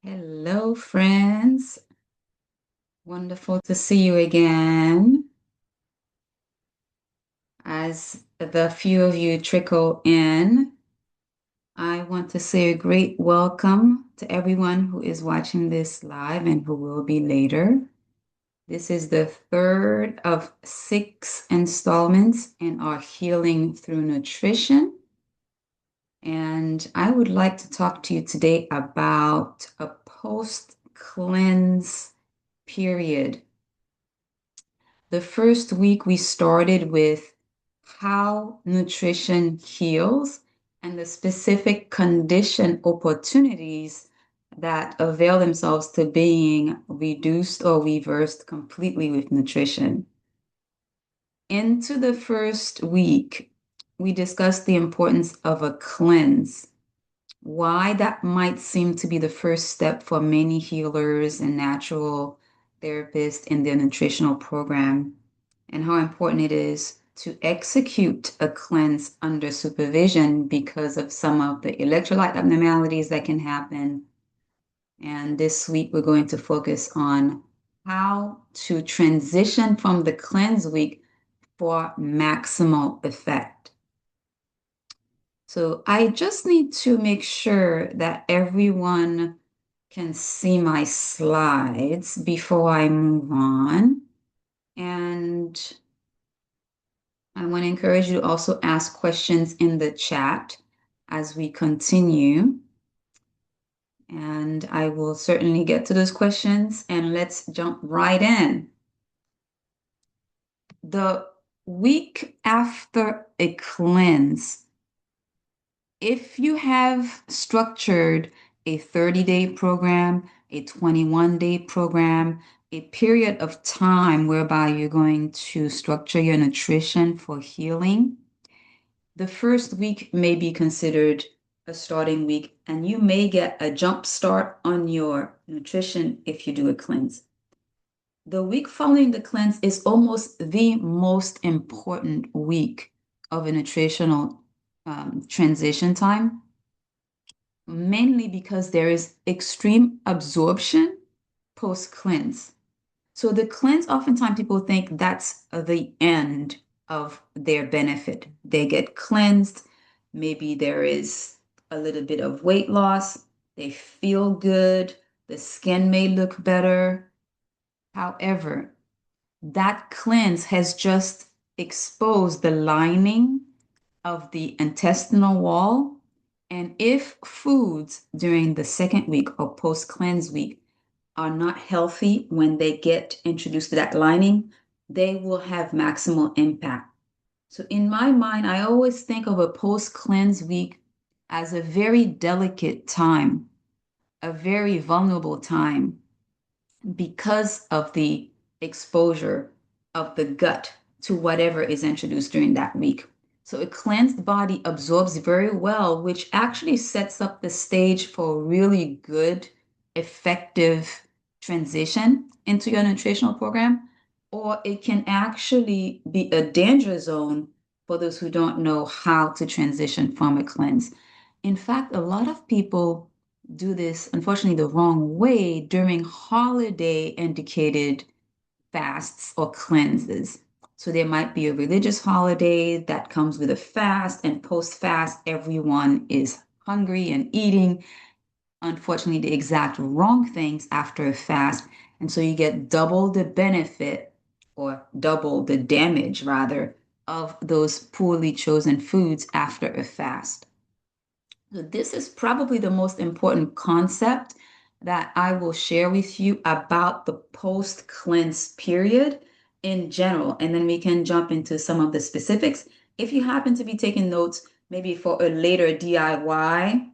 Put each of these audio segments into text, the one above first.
Hello, friends. Wonderful to see you again. As the few of you trickle in, I want to say a great welcome to everyone who is watching this live and who will be later. This is the third of 6 installments in our Healing Through Nutrition. And I would like to talk to you today about a post-cleanse period. The first week we started with how nutrition heals and the specific condition opportunities that avail themselves to being reduced or reversed completely with nutrition. Into the first week, we discussed the importance of a cleanse, why that might seem to be the first step for many healers and natural therapists in their nutritional program, and how important it is to execute a cleanse under supervision because of some of the electrolyte abnormalities that can happen. And this week, we're going to focus on how to transition from the cleanse week for maximal effect. So I just need to make sure that everyone can see my slides before I move on. And I want to encourage you to also ask questions in the chat as we continue. And I will certainly get to those questions, and let's jump right in. The week after a cleanse, if you have structured a 30-day program, a 21-day program, a period of time whereby you're going to structure your nutrition for healing, the first week may be considered a starting week, and you may get a jump start on your nutrition if you do a cleanse. The week following the cleanse is almost the most important week of a nutritional transition time, mainly because there is extreme absorption post-cleanse. So the cleanse, oftentimes people think that's the end of their benefit. They get cleansed, maybe there is a little bit of weight loss, they feel good, the skin may look better. However, that cleanse has just exposed the lining of the intestinal wall. And if foods during the second week or post-cleanse week are not healthy when they get introduced to that lining, they will have maximal impact. So in my mind, I always think of a post-cleanse week as a very delicate time, a very vulnerable time because of the exposure of the gut to whatever is introduced during that week. So a cleansed body absorbs very well, which actually sets up the stage for really good, effective transition into your nutritional program, or it can actually be a danger zone for those who don't know how to transition from a cleanse. In fact, a lot of people do this, unfortunately, the wrong way during holiday indicated fasts or cleanses. So there might be a religious holiday that comes with a fast, and post-fast, everyone is hungry and eating, unfortunately, the exact wrong things after a fast. And so you get double the benefit or double the damage, rather, of those poorly chosen foods after a fast. So this is probably the most important concept that I will share with you about the post-cleanse period in general, and then we can jump into some of the specifics. If you happen to be taking notes, maybe for a later DIY,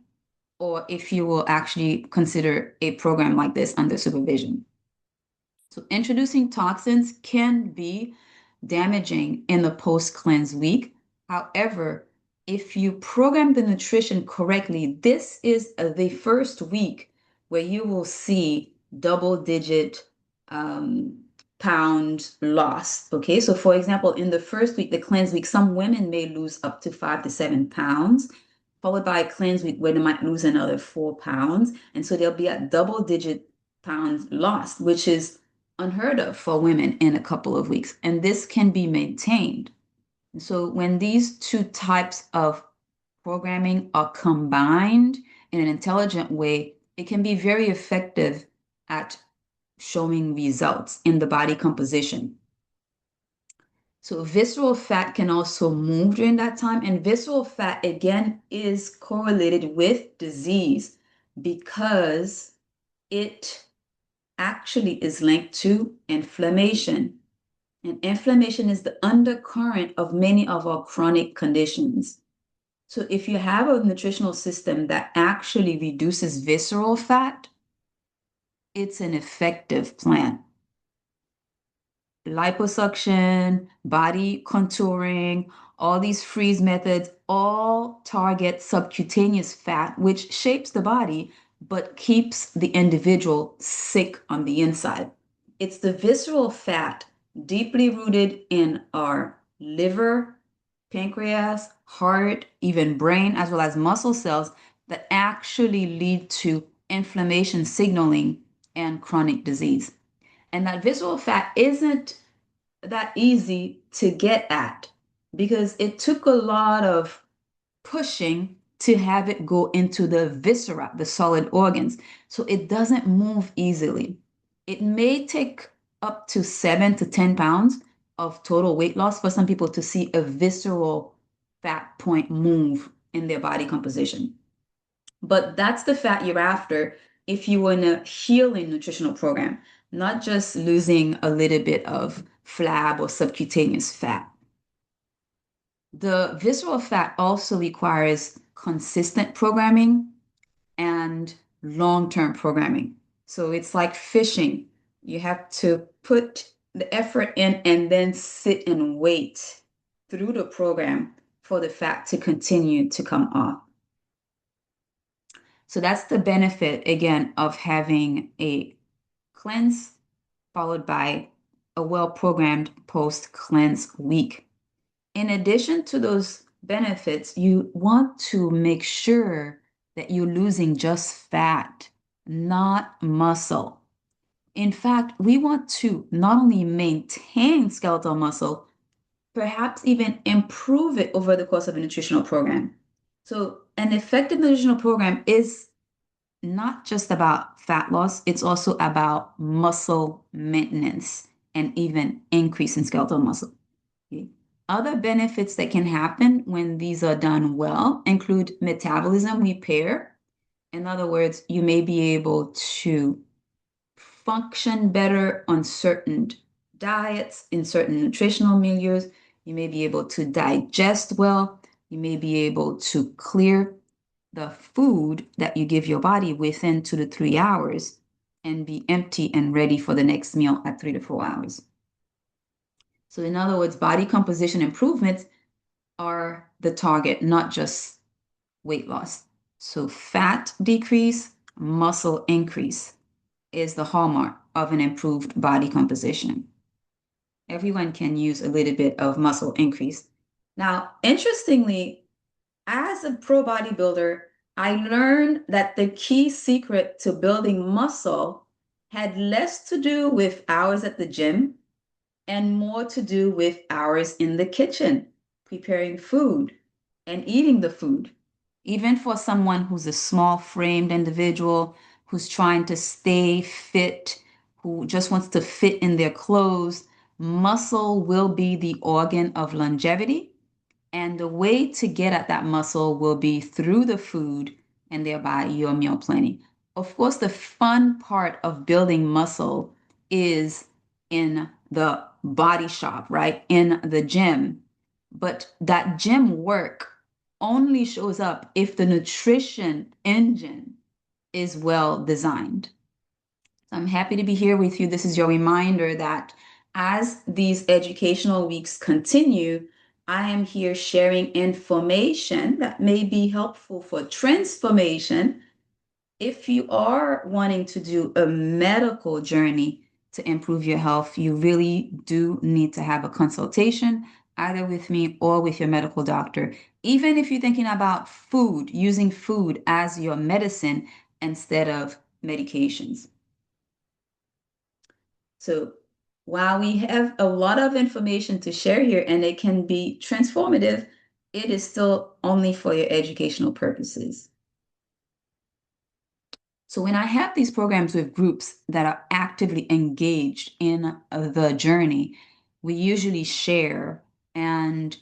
or if you will actually consider a program like this under supervision. So introducing toxins can be damaging in the post-cleanse week. However, if you program the nutrition correctly, this is the first week where you will see double-digit pound loss. Okay, so for example, in the first week, the cleanse week, some women may lose up to 5 to 7 pounds. followed by a cleanse week where they might lose another 4 pounds. And so they'll be at double-digit pounds lost, which is unheard of for women in a couple of weeks. And this can be maintained. And so when these two types of programming are combined in an intelligent way, it can be very effective at showing results in the body composition. So visceral fat can also move during that time, and visceral fat again is correlated with disease because it actually is linked to inflammation. And inflammation is the undercurrent of many of our chronic conditions. So if you have a nutritional system that actually reduces visceral fat, it's an effective plan. Liposuction, body contouring, all these freeze methods all target subcutaneous fat, which shapes the body but keeps the individual sick on the inside. It's the visceral fat deeply rooted in our liver, pancreas, heart, even brain, as well as muscle cells that actually lead to inflammation signaling and chronic disease. And that visceral fat isn't that easy to get at because it took a lot of pushing to have it go into the viscera, the solid organs. So it doesn't move easily. It may take up to 7 to 10 pounds of total weight loss for some people to see a visceral fat point move in their body composition. But that's the fat you're after if you were in a healing nutritional program, not just losing a little bit of flab or subcutaneous fat. The visceral fat also requires consistent programming and long-term programming. So it's like fishing. You have to put the effort in and then sit and wait through the program for the fat to continue to come off. So that's the benefit, again, of having a cleanse followed by a well-programmed post-cleanse week. In addition to those benefits, you want to make sure that you're losing just fat, not muscle. In fact, we want to not only maintain skeletal muscle, perhaps even improve it over the course of a nutritional program. So, an effective nutritional program is not just about fat loss, it's also about muscle maintenance and even increase in skeletal muscle. Okay. Other benefits that can happen when these are done well include metabolism repair. In other words, you may be able to function better on certain diets, in certain nutritional milieus. You may be able to digest well. You may be able to clear the food that you give your body within 2 to 3 hours and be empty and ready for the next meal at 3 to 4 hours. So, in other words, body composition improvements are the target, not just weight loss. So, fat decrease, muscle increase is the hallmark of an improved body composition. Everyone can use a little bit of muscle increase. Now, interestingly, as a pro bodybuilder, I learned that the key secret to building muscle had less to do with hours at the gym and more to do with hours in the kitchen, preparing food and eating the food. Even for someone who's a small framed individual who's trying to stay fit, who just wants to fit in their clothes, muscle will be the organ of longevity. And the way to get at that muscle will be through the food and thereby your meal planning. Of course, the fun part of building muscle is in the body shop, right? In the gym. But that gym work only shows up if the nutrition engine is well designed. So I'm happy to be here with you. This is your reminder that as these educational weeks continue, I am here sharing information that may be helpful for transformation. If you are wanting to do a medical journey to improve your health, you really do need to have a consultation either with me or with your medical doctor. Even if you're thinking about food, using food as your medicine instead of medications. So while we have a lot of information to share here and it can be transformative, it is still only for your educational purposes. So when I have these programs with groups that are actively engaged in the journey, we usually share and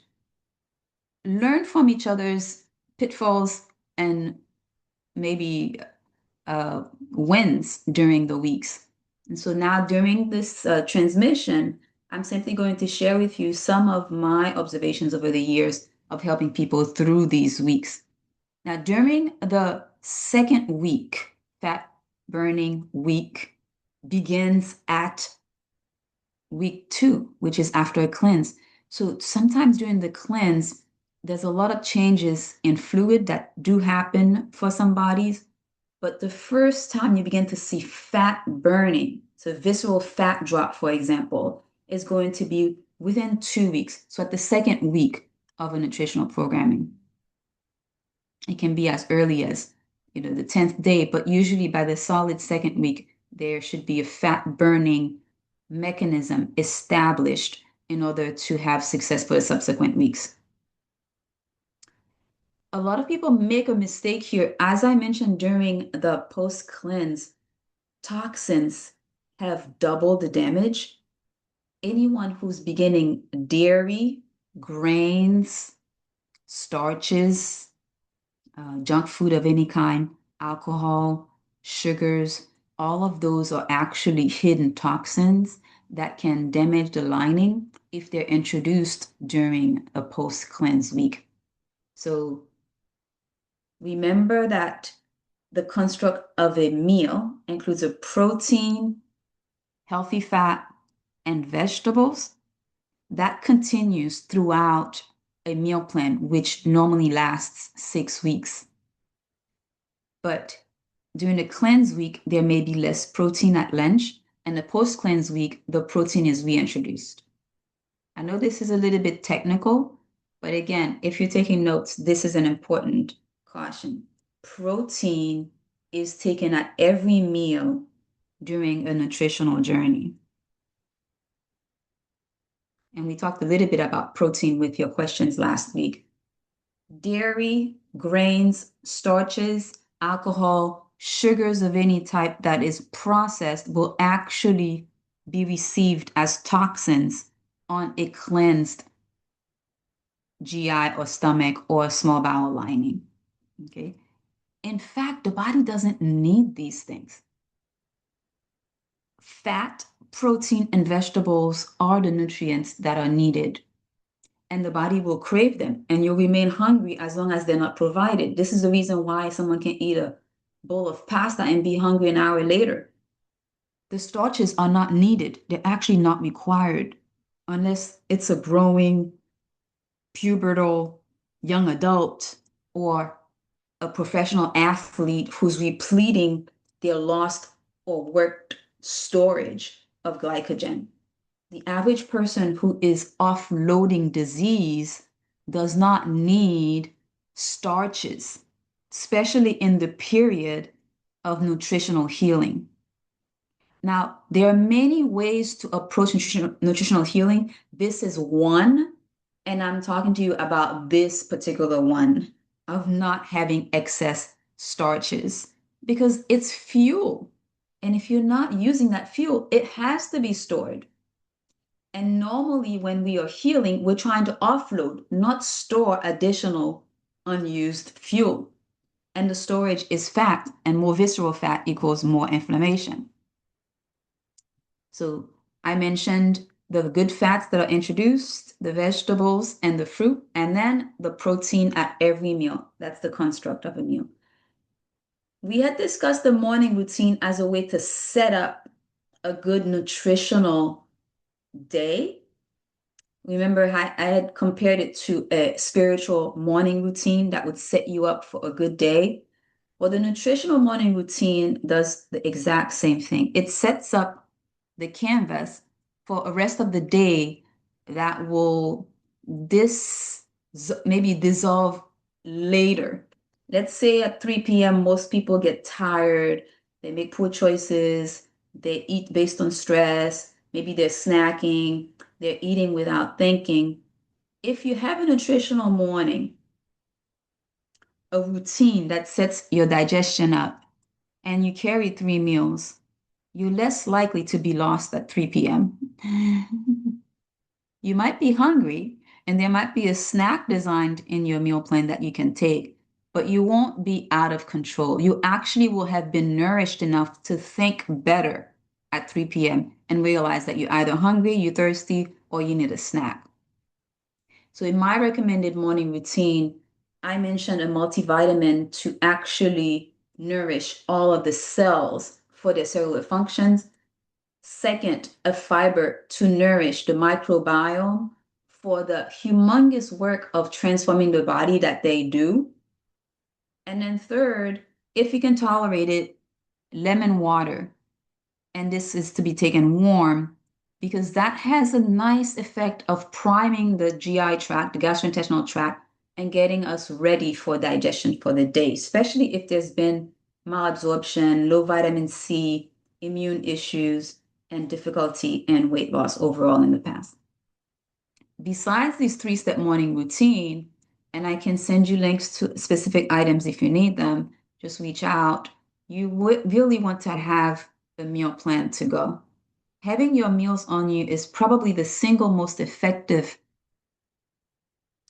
learn from each other's pitfalls and maybe wins during the weeks. And so now during this transmission, I'm simply going to share with you some of my observations over the years of helping people through these weeks. Now, during the second week, fat burning week begins at week 2, which is after a cleanse. So sometimes during the cleanse, there's a lot of changes in fluid that do happen for some bodies. But the first time you begin to see fat burning, so visceral fat drop, for example, is going to be within 2 weeks. So at the second week of a nutritional programming. It can be as early as, the 10th day, but usually by the solid second week, there should be a fat burning mechanism established in order to have success for the subsequent weeks. A lot of people make a mistake here. As I mentioned during the post cleanse, toxins have double the damage. Anyone who's beginning dairy, grains, starches, junk food of any kind, alcohol, sugars, all of those are actually hidden toxins that can damage the lining if they're introduced during a post cleanse week. So remember that the construct of a meal includes a protein, healthy fat, and vegetables. That continues throughout a meal plan, which normally lasts 6 weeks. But during the cleanse week, there may be less protein at lunch, and the post cleanse week, the protein is reintroduced. I know this is a little bit technical, but again, if you're taking notes, this is an important caution. Protein is taken at every meal during a nutritional journey. And we talked a little bit about protein with your questions last week. Dairy, grains, starches, alcohol, sugars of any type that is processed will actually be received as toxins on a cleansed GI or stomach or small bowel lining. Okay. In fact, the body doesn't need these things. Fat, protein, and vegetables are the nutrients that are needed, and the body will crave them, and you'll remain hungry as long as they're not provided. This is the reason why someone can eat a bowl of pasta and be hungry an hour later. The starches are not needed. They're actually not required unless it's a growing, pubertal young adult or a professional athlete who's repleting their lost or worked storage of glycogen. The average person who is offloading disease does not need starches, especially in the period of nutritional healing. Now, there are many ways to approach nutritional healing. This is one, and I'm talking to you about this particular one of not having excess starches because it's fuel. And if you're not using that fuel, it has to be stored. And normally, when we are healing, we're trying to offload, not store additional unused fuel. And the storage is fat, and more visceral fat equals more inflammation. So I mentioned the good fats that are introduced, the vegetables and the fruit, and then the protein at every meal. That's the construct of a meal. We had discussed the morning routine as a way to set up a good nutritional day. Remember, I had compared it to a spiritual morning routine that would set you up for a good day. Well, the nutritional morning routine does the exact same thing. It sets up the canvas for a rest of the day that will this maybe dissolve later. Let's say at 3 p.m., most people get tired, they make poor choices, they eat based on stress, maybe they're snacking, they're eating without thinking. If you have a nutritional morning, a routine that sets your digestion up, and you carry 3 meals, you're less likely to be lost at 3 p.m. You might be hungry, and there might be a snack designed in your meal plan that you can take, but you won't be out of control. You actually will have been nourished enough to think better at 3 p.m. and realize that you're either hungry, you're thirsty, or you need a snack. So, in my recommended morning routine, I mentioned a multivitamin to actually nourish all of the cells for their cellular functions. Second, a fiber to nourish the microbiome for the humongous work of transforming the body that they do. And then third, if you can tolerate it, lemon water. And this is to be taken warm because that has a nice effect of priming the GI tract, the gastrointestinal tract, and getting us ready for digestion for the day, especially if there's been malabsorption, low vitamin C, immune issues, and difficulty in weight loss overall in the past. Besides these 3-step morning routine, and I can send you links to specific items if you need them, just reach out. You would really want to have the meal plan to go. Having your meals on you is probably the single most effective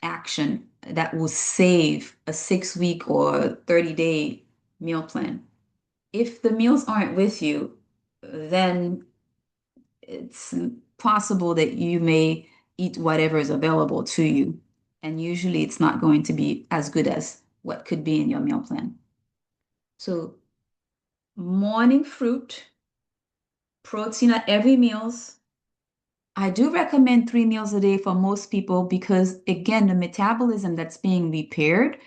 action that will save a 6-week or 30-day meal plan. If the meals aren't with you, then it's possible that you may eat whatever is available to you. And usually it's not going to be as good as what could be in your meal plan. So, morning fruit, protein at every meals. I do recommend 3 meals a day for most people because, again, the metabolism that's being repaired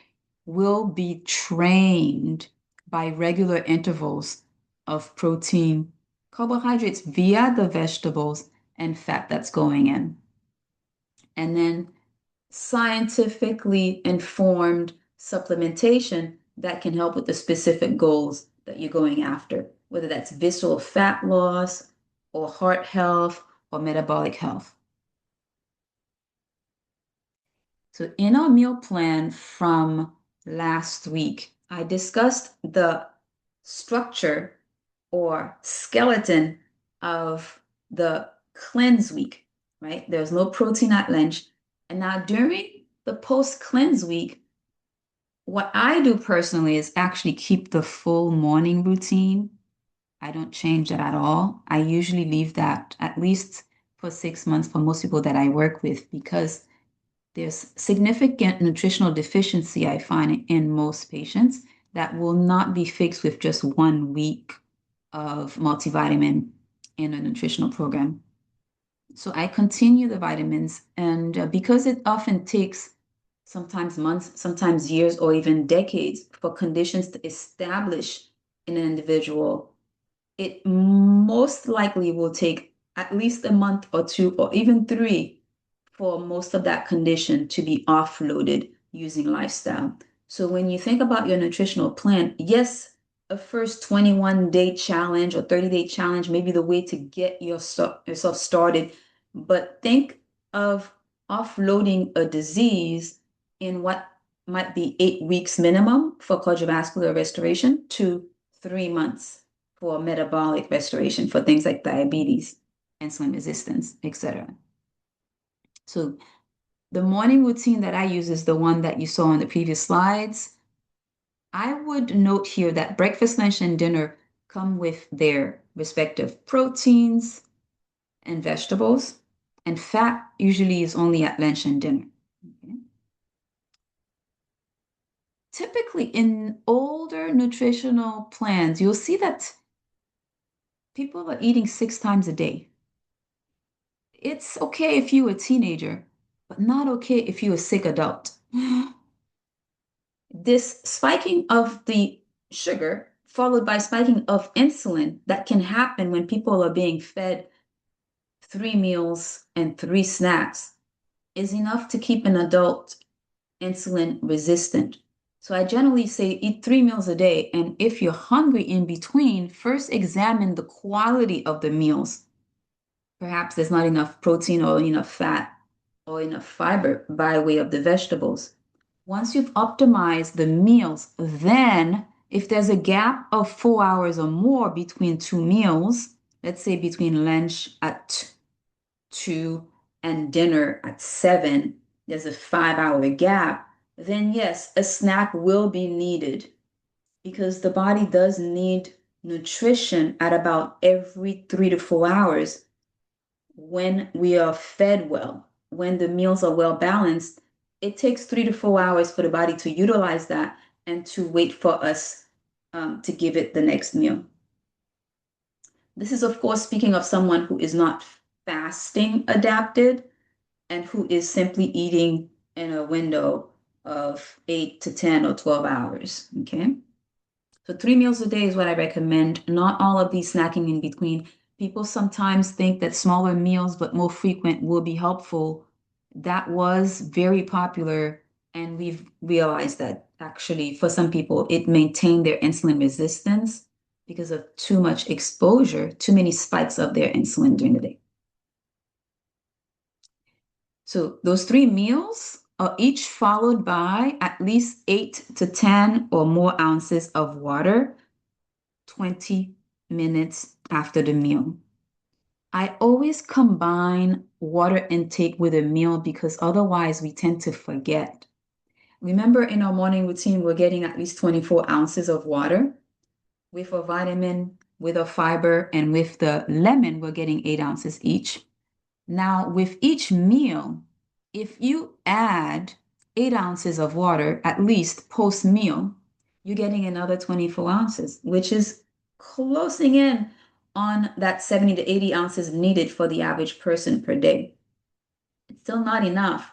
will be trained by regular intervals of protein, carbohydrates via the vegetables, and fat that's going in. And then scientifically informed supplementation that can help with the specific goals that you're going after, whether that's visceral fat loss or heart health or metabolic health. So, in our meal plan from last week, I discussed the structure or skeleton of the cleanse week, right? There's no protein at lunch. And now during the post cleanse week, what I do personally is actually keep the full morning routine. I don't change that at all. I usually leave that at least for 6 months for most people that I work with because there's significant nutritional deficiency I find in most patients that will not be fixed with just 1 week of multivitamin in a nutritional program. So I continue the vitamins, and because it often takes sometimes months, sometimes years, or even decades for conditions to establish in an individual, it most likely will take at least a month or 2 or even 3 for most of that condition to be offloaded using lifestyle. So when you think about your nutritional plan, yes, a first 21-day challenge or 30-day challenge may be the way to get yourself started, but think of offloading a disease in what might be 8 weeks minimum for cardiovascular restoration to 3 months for metabolic restoration for things like diabetes, insulin resistance, etc. So the morning routine that I use is the one that you saw on the previous slides. I would note here that breakfast, lunch, and dinner come with their respective proteins and vegetables, and fat usually is only at lunch and dinner. Okay. Typically, in older nutritional plans, you'll see that people are eating 6 times a day. It's okay if you're a teenager, but not okay if you're a sick adult. This spiking of the sugar followed by spiking of insulin that can happen when people are being fed 3 meals and 3 snacks is enough to keep an adult insulin resistant. So I generally say eat 3 meals a day. And if you're hungry in between, first examine the quality of the meals. Perhaps there's not enough protein or enough fat or enough fiber by way of the vegetables. Once you've optimized the meals, then if there's a gap of 4 hours or more between two meals, let's say between lunch at 2 and dinner at 7, there's a 5 hour gap, then yes, a snack will be needed because the body does need nutrition at about every 3 to 4 hours when we are fed well, when the meals are well balanced. It takes 3 to 4 hours for the body to utilize that and to wait for us to give it the next meal. This is, of course, speaking of someone who is not fasting adapted and who is simply eating in a window of 8 to 10 or 12 hours. Okay. So 3 meals a day is what I recommend. Not all of these snacking in between. People sometimes think that smaller meals but more frequent will be helpful. That was very popular, and we've realized that actually for some people it maintained their insulin resistance because of too much exposure, too many spikes of their insulin during the day. So those 3 meals are each followed by at least 8 to 10 or more ounces of water 20 minutes after the meal. I always combine water intake with a meal because otherwise we tend to forget. Remember, in our morning routine, we're getting at least 24 ounces of water. With a vitamin, with a fiber, and with the lemon, we're getting 8 ounces each. Now, with each meal, if you add 8 ounces of water, at least post meal, you're getting another 24 ounces, which is closing in on that 70 to 80 ounces needed for the average person per day. It's still not enough.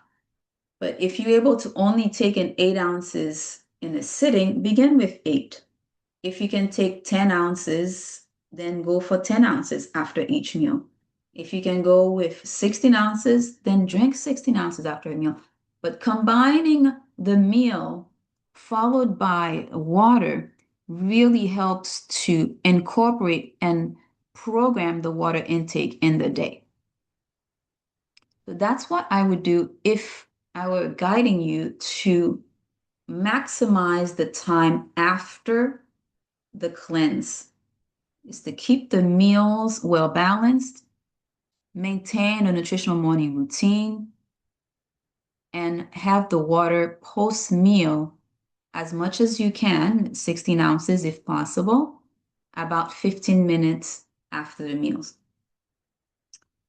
But if you're able to only take in 8 ounces in a sitting, begin with 8. If you can take 10 ounces, then go for 10 ounces after each meal. If you can go with 16 ounces, then drink 16 ounces after a meal. But combining the meal followed by water really helps to incorporate and program the water intake in the day. So that's what I would do if I were guiding you to maximize the time after the cleanse, is to keep the meals well balanced, maintain a nutritional morning routine, and have the water post meal as much as you can, 16 ounces if possible, about 15 minutes after the meals.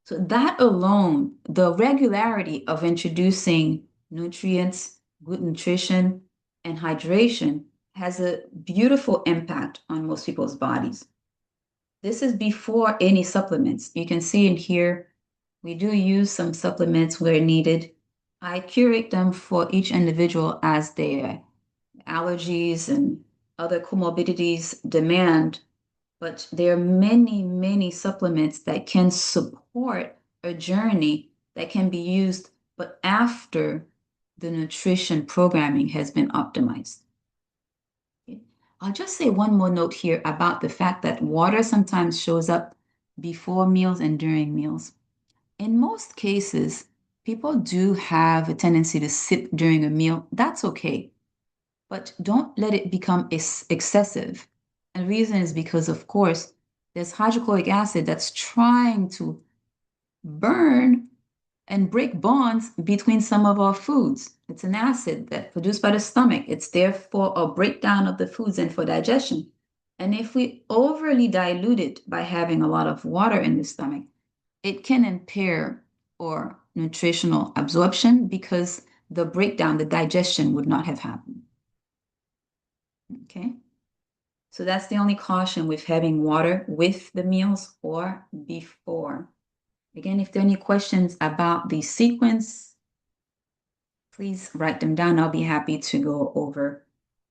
So that alone, the regularity of introducing nutrients, good nutrition, and hydration has a beautiful impact on most people's bodies. This is before any supplements. You can see in here, we do use some supplements where needed. I curate them for each individual as their allergies and other comorbidities demand, but there are many, many supplements that can support a journey that can be used, but after the nutrition programming has been optimized. I'll just say one more note here about the fact that water sometimes shows up before meals and during meals. In most cases, people do have a tendency to sip during a meal. That's okay, but don't let it become excessive. And the reason is because, of course, there's hydrochloric acid that's trying to burn and break bonds between some of our foods. It's an acid that's produced by the stomach. It's there for a breakdown of the foods and for digestion. And if we overly dilute it by having a lot of water in the stomach, it can impair our nutritional absorption because the breakdown, the digestion would not have happened. Okay? So that's the only caution with having water with the meals or before. Again, if there are any questions about the sequence, please write them down. I'll be happy to go over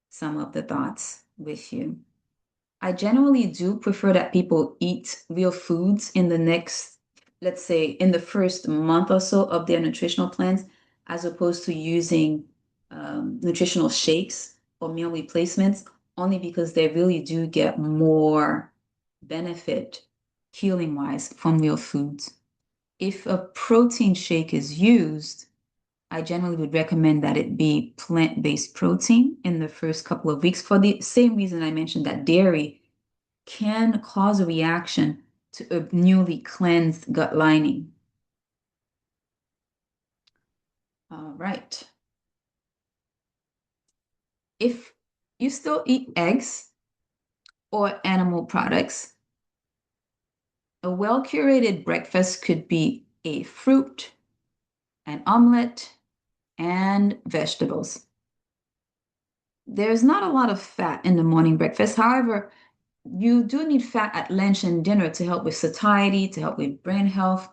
some of the thoughts with you. I generally do prefer that people eat real foods in the next let's say, in the first month or so of their nutritional plans, as opposed to using nutritional shakes or meal replacements, only because they really do get more benefit healing wise from real foods. If a protein shake is used, I generally would recommend that it be plant-based protein in the first couple of weeks for the same reason I mentioned that dairy can cause a reaction to a newly cleansed gut lining. All right. If you still eat eggs or animal products, a well-curated breakfast could be a fruit, an omelet, and vegetables. There's not a lot of fat in the morning breakfast. However, you do need fat at lunch and dinner to help with satiety, to help with brain health.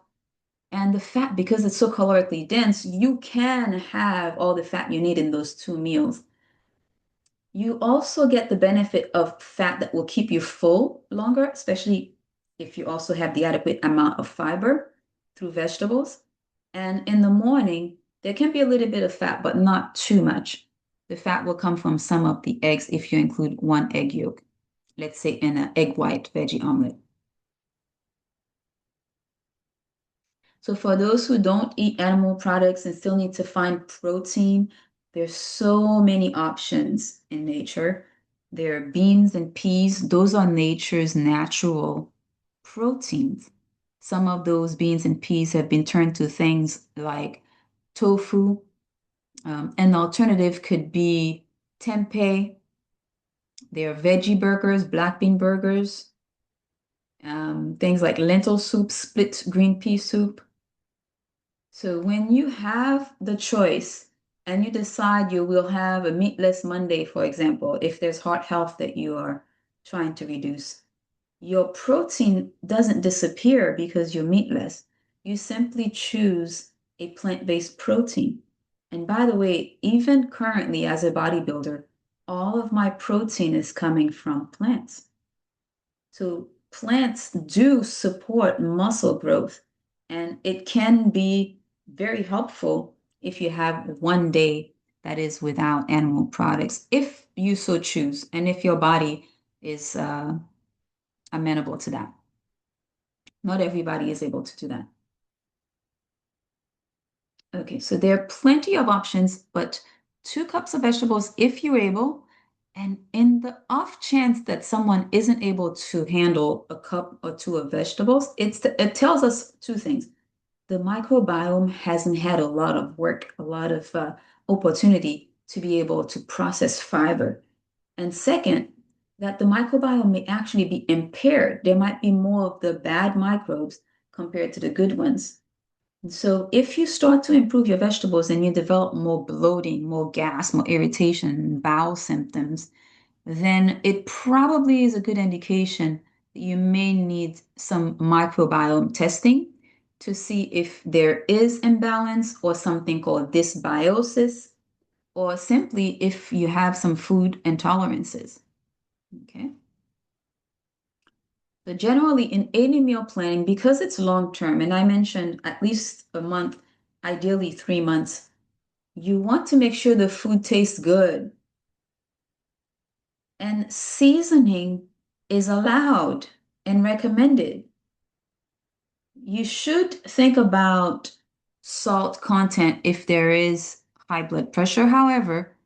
And the fat, because it's so calorically dense, you can have all the fat you need in those two meals. You also get the benefit of fat that will keep you full longer, especially if you also have the adequate amount of fiber through vegetables. And in the morning, there can be a little bit of fat, but not too much. The fat will come from some of the eggs if you include one egg yolk, let's say in an egg white veggie omelet. So for those who don't eat animal products and still need to find protein, there's so many options in nature. There are beans and peas. Those are nature's natural proteins. Some of those beans and peas have been turned to things like tofu. An alternative could be tempeh. There are veggie burgers, black bean burgers, things like lentil soup, split green pea soup. So when you have the choice and you decide you will have a meatless Monday, for example, if there's heart health that you are trying to reduce, your protein doesn't disappear because you're meatless. You simply choose a plant-based protein. And by the way, even currently as a bodybuilder, all of my protein is coming from plants. So plants do support muscle growth, and it can be very helpful if you have one day that is without animal products, if you so choose, and if your body is amenable to that. Not everybody is able to do that. Okay, so there are plenty of options, but 2 cups of vegetables if you're able. And in the off chance that someone isn't able to handle a cup or two of vegetables, it tells us two things. The microbiome hasn't had a lot of work, a lot of opportunity to be able to process fiber. And second, that the microbiome may actually be impaired. There might be more of the bad microbes compared to the good ones. So if you start to improve your vegetables and you develop more bloating, more gas, more irritation, bowel symptoms, then it probably is a good indication that you may need some microbiome testing to see if there is imbalance or something called dysbiosis, or simply if you have some food intolerances. Okay. But generally, in any meal planning, because it's long term, and I mentioned at least a month, ideally 3 months, you want to make sure the food tastes good. And seasoning is allowed and recommended. You should think about salt content if there is high blood pressure. However,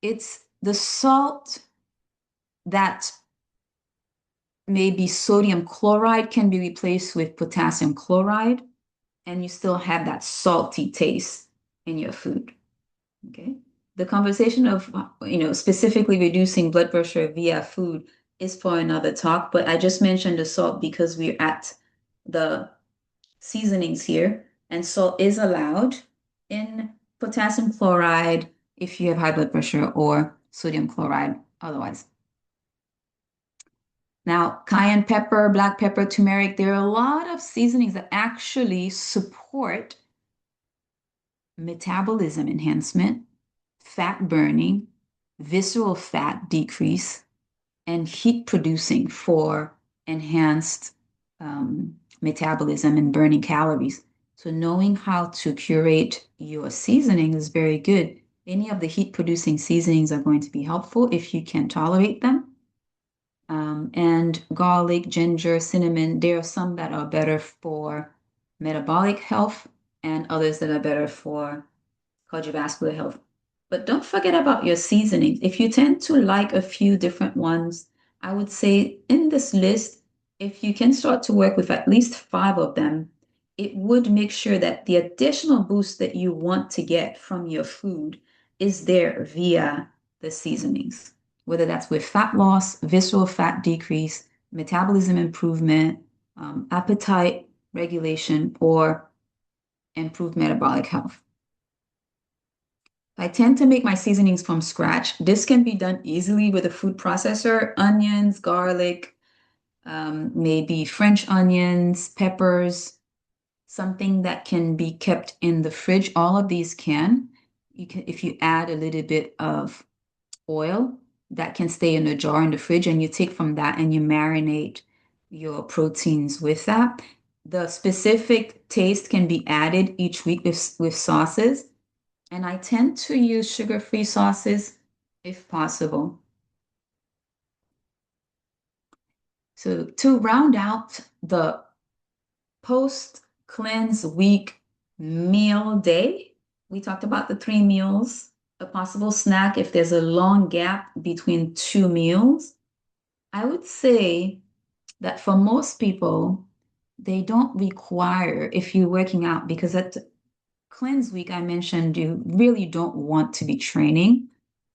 it's the salt that maybe sodium chloride can be replaced with potassium chloride, and you still have that salty taste in your food. Okay. The conversation of, specifically reducing blood pressure via food is for another talk, but I just mentioned the salt because we're at the seasonings here, and salt is allowed in potassium chloride if you have high blood pressure or sodium chloride otherwise. Now, cayenne pepper, black pepper, turmeric, there are a lot of seasonings that actually support metabolism enhancement, fat burning, visceral fat decrease, and heat producing for enhanced metabolism and burning calories. So knowing how to curate your seasoning is very good. Any of the heat-producing seasonings are going to be helpful if you can tolerate them. And garlic, ginger, cinnamon, there are some that are better for metabolic health and others that are better for cardiovascular health. But don't forget about your seasonings. If you tend to like a few different ones, I would say in this list, if you can start to work with at least 5 of them, it would make sure that the additional boost that you want to get from your food is there via the seasonings, whether that's with fat loss, visceral fat decrease, metabolism improvement, appetite regulation, or improved metabolic health. I tend to make my seasonings from scratch. This can be done easily with a food processor, onions, garlic, maybe French onions, peppers, something that can be kept in the fridge. All of these can. You can, if you add a little bit of oil, that can stay in a jar in the fridge, and you take from that and you marinate your proteins with that. The specific taste can be added each week with sauces. And I tend to use sugar-free sauces if possible. So to round out the post-cleanse week meal day, we talked about the 3 meals, a possible snack if there's a long gap between 2 meals. I would say that for most people, they don't require, if you're working out, because at cleanse week, I mentioned you really don't want to be training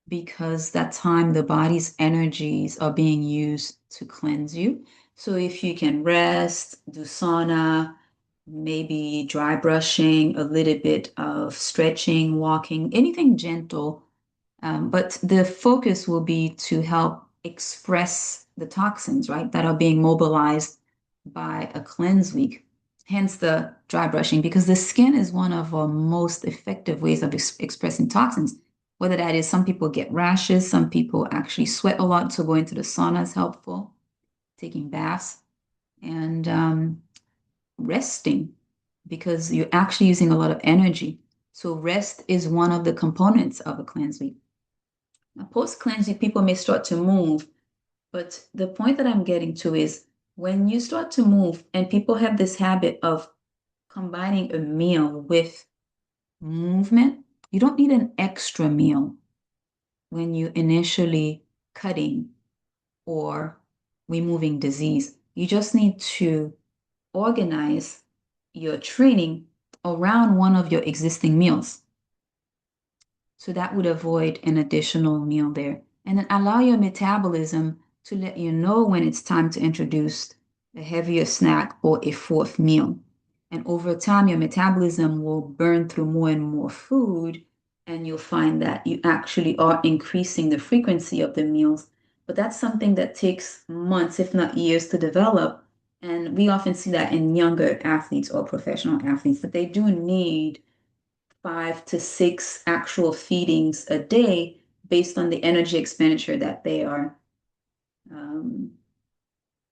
because that time the body's energies are being used to cleanse you. So if you can rest, do sauna, maybe dry brushing, a little bit of stretching, walking, anything gentle. But the focus will be to help express the toxins, right, that are being mobilized by a cleanse week. Hence the dry brushing, because the skin is one of our most effective ways of expressing toxins. Whether that is some people get rashes, some people actually sweat a lot, so going to the sauna is helpful, taking baths, and resting, because you're actually using a lot of energy. So rest is one of the components of a cleanse week. Now, post-cleansing, people may start to move, but the point that I'm getting to is when you start to move and people have this habit of combining a meal with movement, you don't need an extra meal when you initially cutting or removing disease. You just need to organize your training around one of your existing meals. So that would avoid an additional meal there. And then allow your metabolism to let you know when it's time to introduce a heavier snack or a 4th meal. And over time, your metabolism will burn through more and more food, and you'll find that you actually are increasing the frequency of the meals. But that's something that takes months, if not years, to develop. And we often see that in younger athletes or professional athletes, that they do need 5 to 6 actual feedings a day based on the energy expenditure um,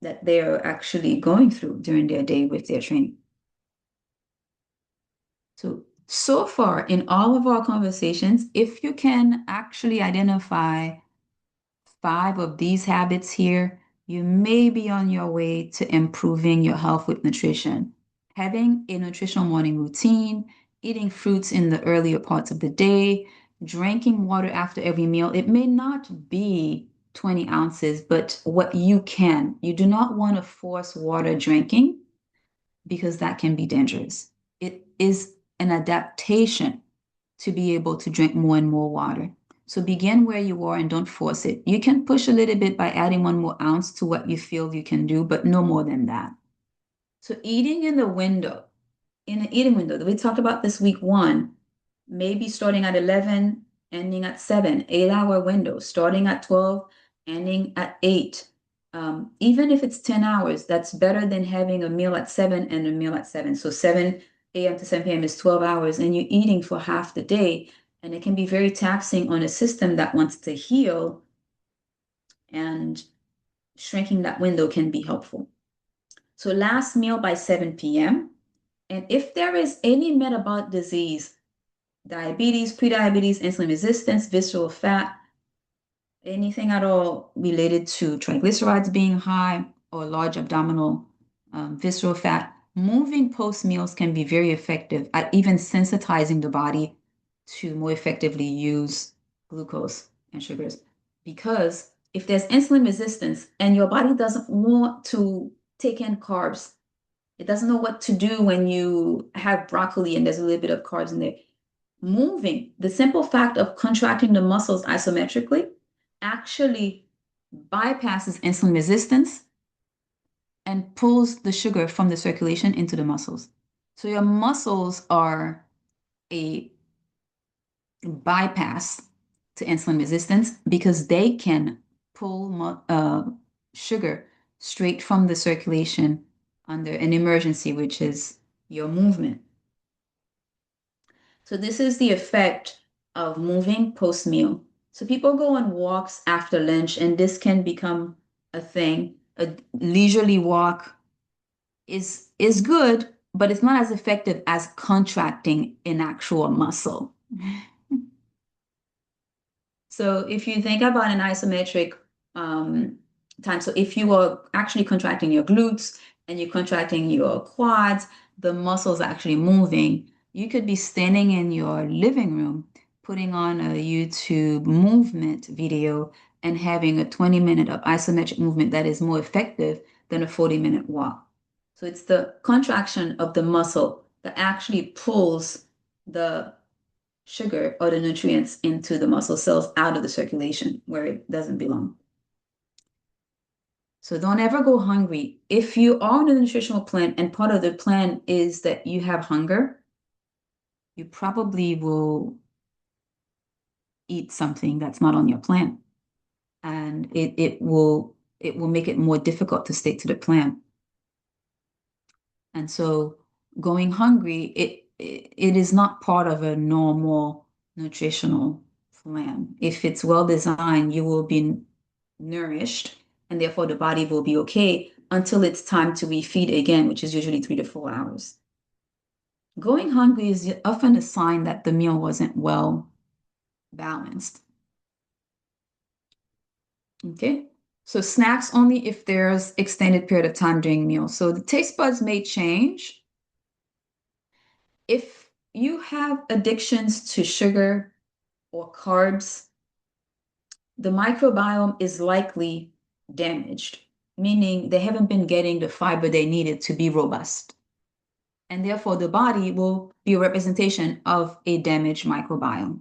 that they are actually going through during their day with their training. So far in all of our conversations, if you can actually identify 5 of these habits here, you may be on your way to improving your health with nutrition. Having a nutritional morning routine, eating fruits in the earlier parts of the day, drinking water after every meal. It may not be 20 ounces, but what you can. You do not want to force water drinking because that can be dangerous. It is an adaptation to be able to drink more and more water. So begin where you are and don't force it. You can push a little bit by adding 1 more ounce to what you feel you can do, but no more than that. So eating in an eating window, we talked about this week 1, maybe starting at 11, ending at 7, 8-hour window, starting at 12, ending at 8. Even if it's 10 hours, that's better than having a meal at 7 and a meal at 7. So 7 a.m. to 7 p.m. is 12 hours, and you're eating for half the day. And it can be very taxing on a system that wants to heal, and shrinking that window can be helpful. So last meal by 7 p.m. And if there is any metabolic disease, diabetes, prediabetes, insulin resistance, visceral fat, anything at all related to triglycerides being high or large abdominal visceral fat, moving post meals can be very effective at even sensitizing the body to more effectively use glucose and sugars. Because if there's insulin resistance and your body doesn't want to take in carbs, it doesn't know what to do when you have broccoli and there's a little bit of carbs in there. Moving, the simple fact of contracting the muscles isometrically actually bypasses insulin resistance and pulls the sugar from the circulation into the muscles. So your muscles are a bypass to insulin resistance because they can pull sugar straight from the circulation under an emergency, which is your movement. So this is the effect of moving post-meal. So people go on walks after lunch, and this can become a thing. A leisurely walk is good, but it's not as effective as contracting an actual muscle. So if you think about an isometric time, so if you are actually contracting your glutes and you're contracting your quads, the muscles actually moving. You could be standing in your living room, putting on a YouTube movement video and having a 20-minute of isometric movement that is more effective than a 40-minute walk. So it's the contraction of the muscle that actually pulls the sugar or the nutrients into the muscle cells out of the circulation where it doesn't belong. So don't ever go hungry. If you are on a nutritional plan and part of the plan is that you have hunger, you probably will eat something that's not on your plan. And it will make it more difficult to stick to the plan. And so going hungry, it is not part of a normal nutritional plan. If it's well designed, you will be nourished, and therefore the body will be okay until it's time to refeed again, which is usually 3 to 4 hours. Going hungry is often a sign that the meal wasn't well balanced. Okay, so snacks only if there's extended period of time during meals. So the taste buds may change. If you have addictions to sugar or carbs, the microbiome is likely damaged, meaning they haven't been getting the fiber they needed to be robust. And therefore, the body will be a representation of a damaged microbiome,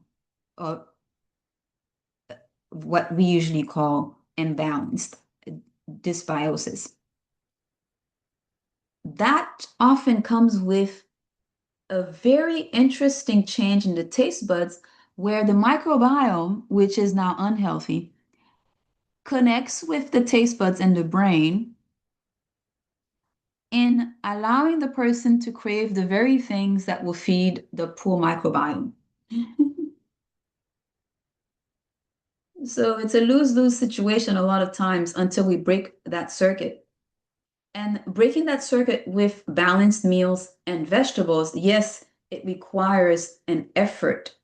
or what we usually call imbalanced dysbiosis. That often comes with a very interesting change in the taste buds where the microbiome, which is now unhealthy, connects with the taste buds in the brain in allowing the person to crave the very things that will feed the poor microbiome. So it's a lose-lose situation a lot of times until we break that circuit. And breaking that circuit with balanced meals and vegetables, yes, it requires an effort.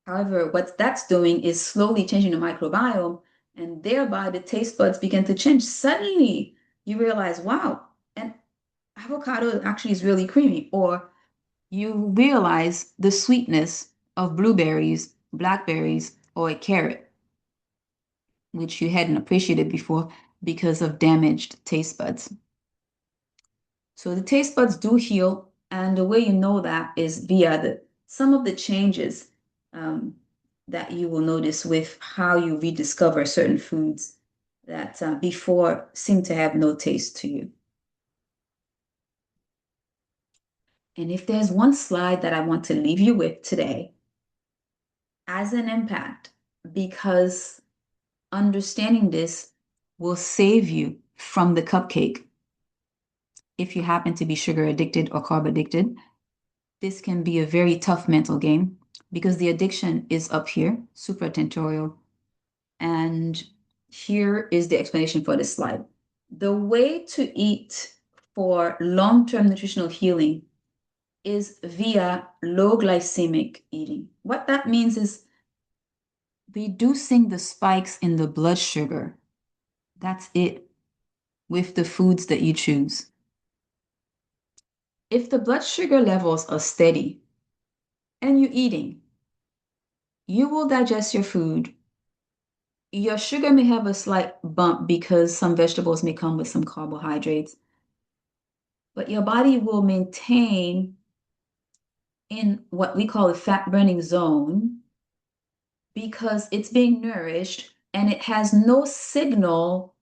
However, what that's doing is slowly changing the microbiome, and thereby the taste buds begin to change. Suddenly, you realize, wow, and avocado actually is really creamy. Or you realize the sweetness of blueberries, blackberries, or a carrot, which you hadn't appreciated before because of damaged taste buds. So the taste buds do heal, and the way you know that is via some of the changes that you will notice with how you rediscover certain foods that before seemed to have no taste to you. And if there's one slide that I want to leave you with today as an impact, because understanding this will save you from the cupcake if you happen to be sugar addicted or carb addicted. This can be a very tough mental game because the addiction is up here, supratentorial. And here is the explanation for this slide. The way to eat for long-term nutritional healing is via low glycemic eating. What that means is reducing the spikes in the blood sugar. That's it, with the foods that you choose. If the blood sugar levels are steady and you're eating, you will digest your food. Your sugar may have a slight bump because some vegetables may come with some carbohydrates, but your body will maintain in what we call a fat burning zone because it's being nourished and it has no signal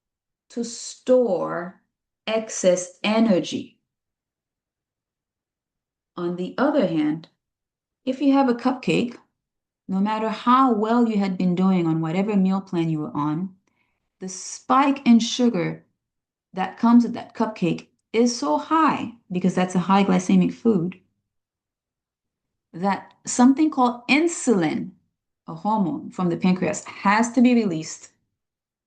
to store excess energy. On the other hand, if you have a cupcake, no matter how well you had been doing on whatever meal plan you were on, the spike in sugar that comes with that cupcake is so high, because that's a high glycemic food, that something called insulin, a hormone from the pancreas, has to be released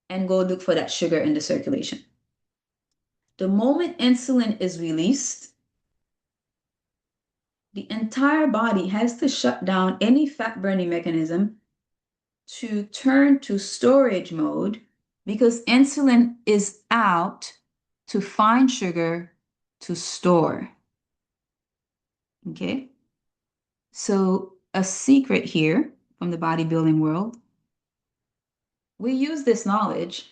and go look for that sugar in the circulation. The moment insulin is released, the entire body has to shut down any fat burning mechanism to turn to storage mode because insulin is out to find sugar to store. Okay? So, a secret here from the bodybuilding world, we use this knowledge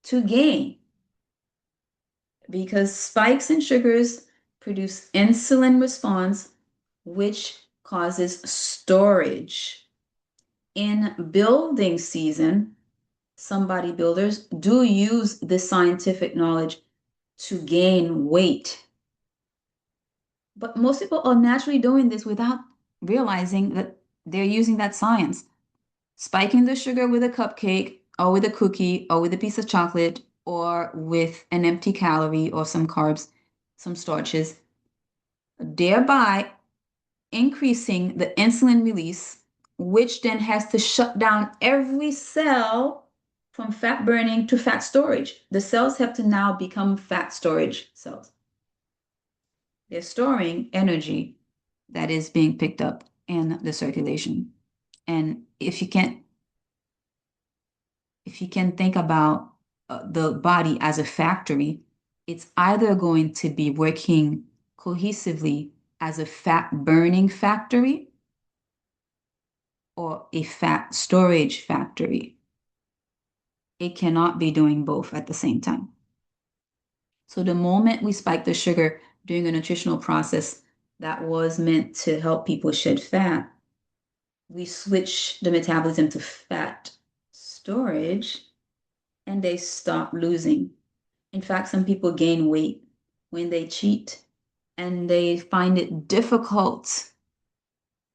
to gain because spikes in sugars produce insulin response, which causes storage. In building season, some bodybuilders do use this scientific knowledge to gain weight. But most people are naturally doing this without realizing that they're using that science. Spiking the sugar with a cupcake or with a cookie or with a piece of chocolate or with an empty calorie or some carbs, some starches, thereby increasing the insulin release, which then has to shut down every cell from fat burning to fat storage. The cells have to now become fat storage cells. They're storing energy that is being picked up in the circulation. And if you can think about the body as a factory, it's either going to be working cohesively as a fat burning factory or a fat storage factory. It cannot be doing both at the same time. So the moment we spike the sugar during a nutritional process that was meant to help people shed fat, we switch the metabolism to fat storage and they stop losing. In fact, some people gain weight when they cheat and they find it difficult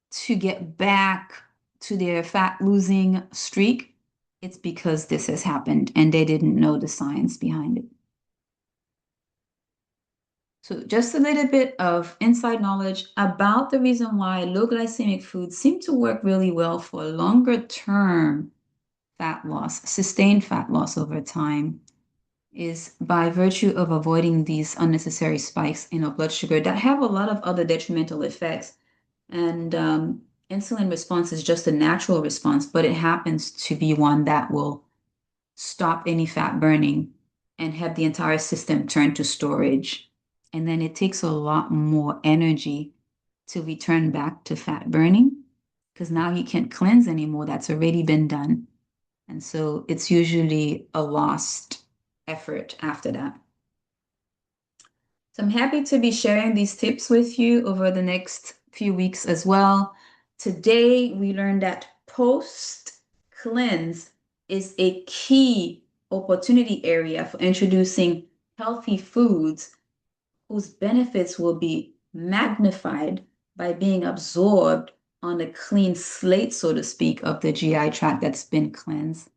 to get back to their fat losing streak. It's because this has happened and they didn't know the science behind it. So just a little bit of inside knowledge about the reason why low glycemic foods seem to work really well for longer term fat loss, sustained fat loss over time, is by virtue of avoiding these unnecessary spikes in our blood sugar that have a lot of other detrimental effects. And insulin response is just a natural response, but it happens to be one that will stop any fat burning and have the entire system turn to storage. And then it takes a lot more energy to return back to fat burning because now you can't cleanse anymore. That's already been done. And so it's usually a lost effort after that. So I'm happy to be sharing these tips with you over the next few weeks as well. Today, we learned that post-cleanse is a key opportunity area for introducing healthy foods whose benefits will be magnified by being absorbed on a clean slate, so to speak, of the GI tract that's been cleansed.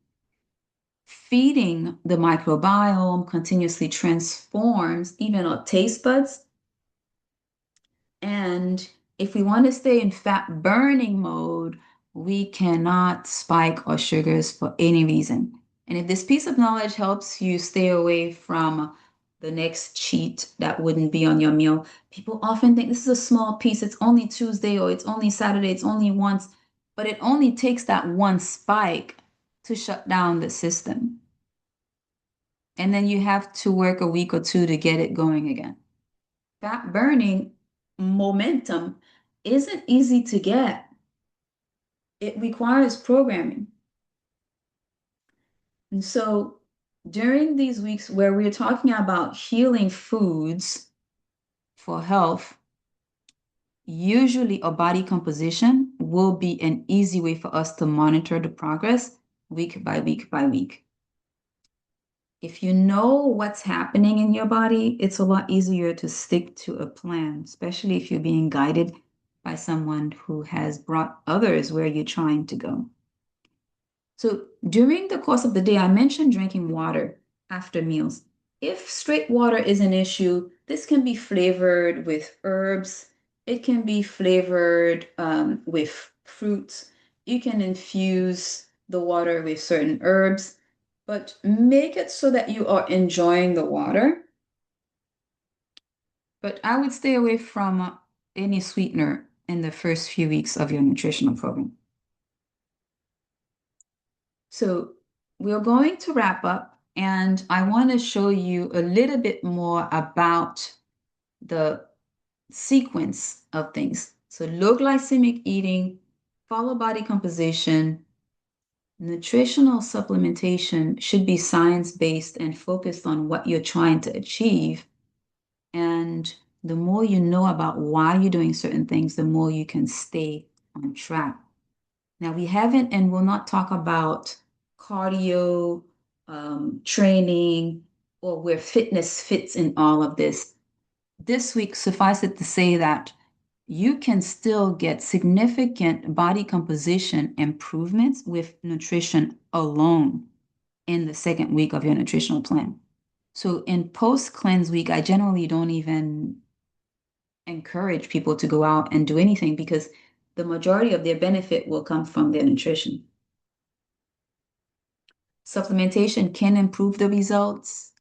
Feeding the microbiome continuously transforms even our taste buds. And if we want to stay in fat burning mode, we cannot spike our sugars for any reason. And if this piece of knowledge helps you stay away from the next cheat that wouldn't be on your meal. People often think this is a small piece, it's only Tuesday or it's only Saturday, it's only once, but it only takes that one spike to shut down the system. And then you have to work a week or two to get it going again. Fat burning momentum isn't easy to get. It requires programming. And so during these weeks where we're talking about healing foods for health, usually a body composition will be an easy way for us to monitor the progress week by week by week. If you know what's happening in your body, it's a lot easier to stick to a plan, especially if you're being guided by someone who has brought others where you're trying to go. So during the course of the day, I mentioned drinking water after meals. If straight water is an issue, this can be flavored with herbs. It can be flavored with fruits. You can infuse the water with certain herbs, but make it so that you are enjoying the water. But I would stay away from any sweetener in the first few weeks of your nutritional program. So we're going to wrap up, and I want to show you a little bit more about the sequence of things. So low glycemic eating, follow body composition, nutritional supplementation should be science-based and focused on what you're trying to achieve. And the more you know about why you're doing certain things, the more you can stay on track. Now, we haven't and will not talk about cardio, training, or where fitness fits in all of this. This week, suffice it to say that you can still get significant body composition improvements with nutrition alone in the second week of your nutritional plan. So in post-cleanse week, I generally don't even encourage people to go out and do anything because the majority of their benefit will come from their nutrition. Supplementation can improve the results,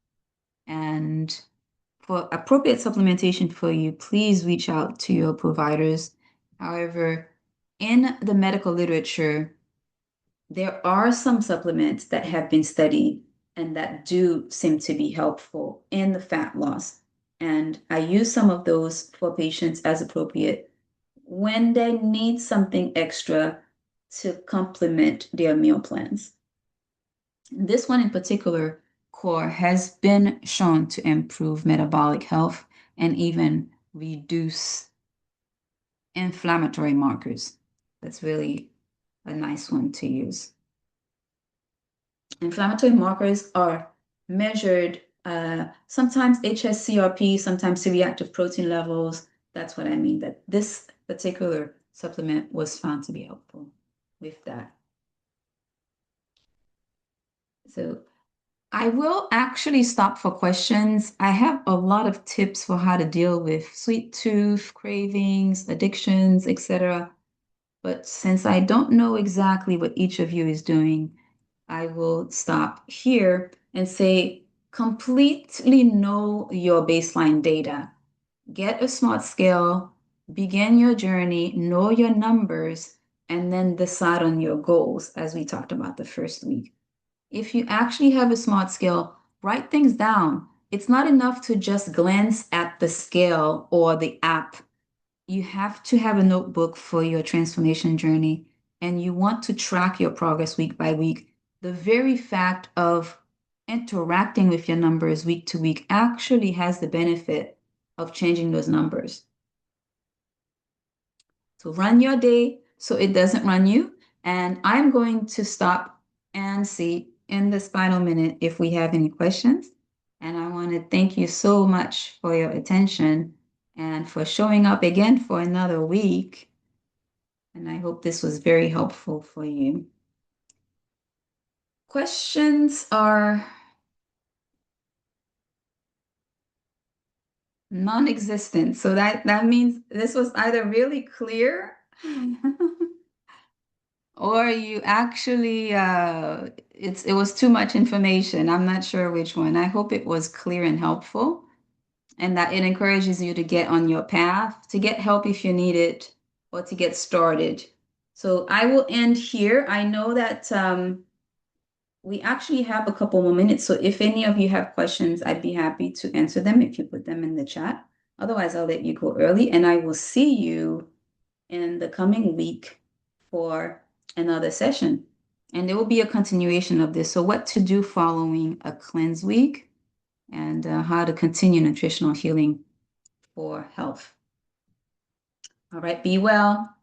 and for appropriate supplementation for you, please reach out to your providers. However, in the medical literature, there are some supplements that have been studied and that do seem to be helpful in the fat loss. And I use some of those for patients as appropriate when they need something extra to complement their meal plans. This one in particular, core, has been shown to improve metabolic health and even reduce inflammatory markers. That's really a nice one to use. Inflammatory markers are measured, sometimes HSCRP, sometimes C-reactive protein levels. That's what I mean, that this particular supplement was found to be helpful with that. So I will actually stop for questions. I have a lot of tips for how to deal with sweet tooth, cravings, addictions, etc. But since I don't know exactly what each of you is doing, I will stop here and say completely know your baseline data. Get a smart scale, begin your journey, know your numbers, and then decide on your goals, as we talked about the first week. If you actually have a smart scale, write things down. It's not enough to just glance at the scale or the app. You have to have a notebook for your transformation journey, and you want to track your progress week by week. The very fact of interacting with your numbers week to week actually has the benefit of changing those numbers. So run your day so it doesn't run you. And I'm going to stop and see in this final minute if we have any questions. And I want to thank you so much for your attention and for showing up again for another week. And I hope this was very helpful for you. Questions are non-existent. So that means this was either really clear Or you actually it was too much information. I'm not sure which one. I hope it was clear and helpful and that it encourages you to get on your path, to get help if you need it, or to get started. So I will end here. I know that we actually have a couple more minutes, so if any of you have questions, I'd be happy to answer them if you put them in the chat. Otherwise, I'll let you go early, and I will see you in the coming week for another session. And there will be a continuation of this. So, what to do following a cleanse week and how to continue nutritional healing for health. All right, be well.